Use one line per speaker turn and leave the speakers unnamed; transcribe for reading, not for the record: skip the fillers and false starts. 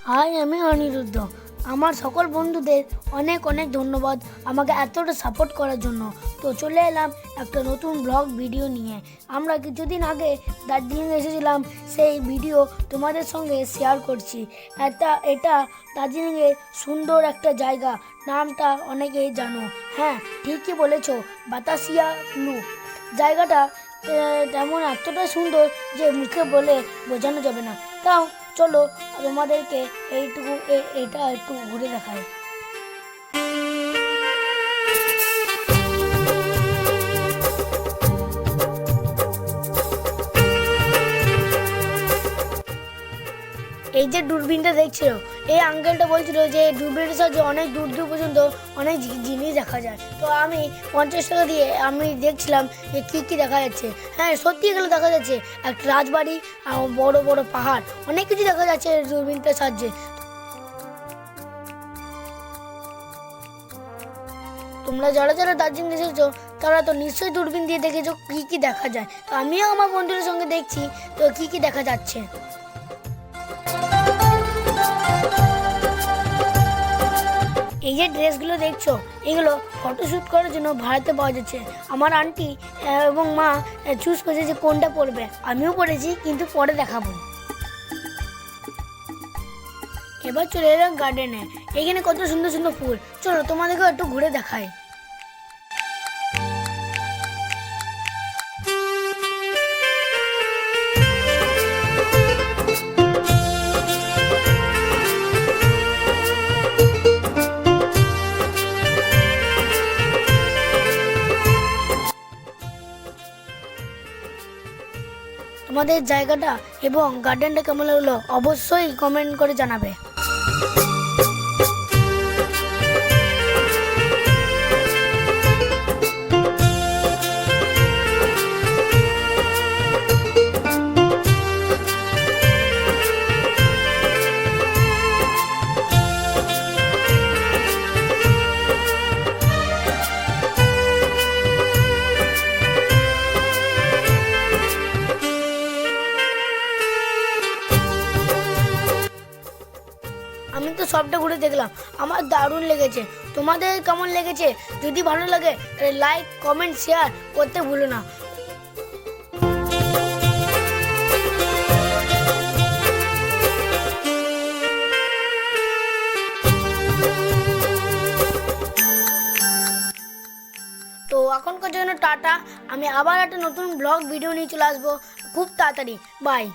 High, আমি অনিরুদ্ধ। আমার সকল বন্ধুদের অনেক অনেক ধন্যবাদ আমাকে এতটা সাপোর্ট করার জন্য। তো চলে এলাম একটা নতুন ব্লগ ভিডিও নিয়ে। আমরা কিছুদিন আগে দার্জিলিং এসেছিলাম, সেই ভিডিও তোমাদের সঙ্গে শেয়ার করছি। এটা দার্জিলিংয়ের সুন্দর একটা জায়গা, নামটা অনেকেই জানো। হ্যাঁ, ঠিকই বলেছ, বাতাসিয়া লুপ। জায়গাটা তেমন এতটা সুন্দর যে মুখে বলে বোঝানো যাবে না। তাও চলো তোমাদেরকে এটা একটু ঘুরে দেখায়। এই যে দূরবীনটা দেখছিল, এই আঙ্কেলটা বলছিল যে দূরবীনের সাহায্যে অনেক দূর দূর পর্যন্ত অনেক জিনিস দেখা যায়। তো আমি 50 টাকা দিয়ে আমি দেখছিলাম যে কী দেখা যাচ্ছে। হ্যাঁ, সত্যি এগুলো দেখা যাচ্ছে, একটা রাজবাড়ি আর বড় বড় পাহাড়, অনেক কিছু দেখা যাচ্ছে দূরবীনটার সাহায্যে। তোমরা যারা যারা দার্জিলিং এসেছো তারা তো নিশ্চয়ই দূরবীন দিয়ে দেখেছো কী দেখা যায়। তো আমিও আমার বন্ধুদের সঙ্গে দেখছি তো কী দেখা যাচ্ছে। এই যে ড্রেসগুলো দেখছো, এগুলো ফটোশ্যুট করার জন্য ভাড়াতে পাওয়া যাচ্ছে। আমার আন্টি এবং মা চুজ করেছে যে কোনটা পরবে। আমিও পরেছি, কিন্তু পরে দেখাবো। এবার চলে এলাম গার্ডেনে। এখানে কত সুন্দর সুন্দর ফুল, চলো তোমাদেরকেও একটু ঘুরে দেখাই। তোমাদের জায়গাটা এবং গার্ডেনটা কেমন লাগলো অবশ্যই কমেন্ট করে জানাবে। আমি তো সবটা ঘুরে দেখলাম, আমার দারুণ লেগেছে। তোমাদের কেমন লেগেছে? যদি ভালো লাগে তাহলে লাইক, কমেন্ট, শেয়ার করতে ভুলো না। তো এখনকার জন্য টাটা। আমি আবার একটা নতুন ব্লগ ভিডিও নিয়ে চলে আসবো খুব তাড়াতাড়ি। বাই।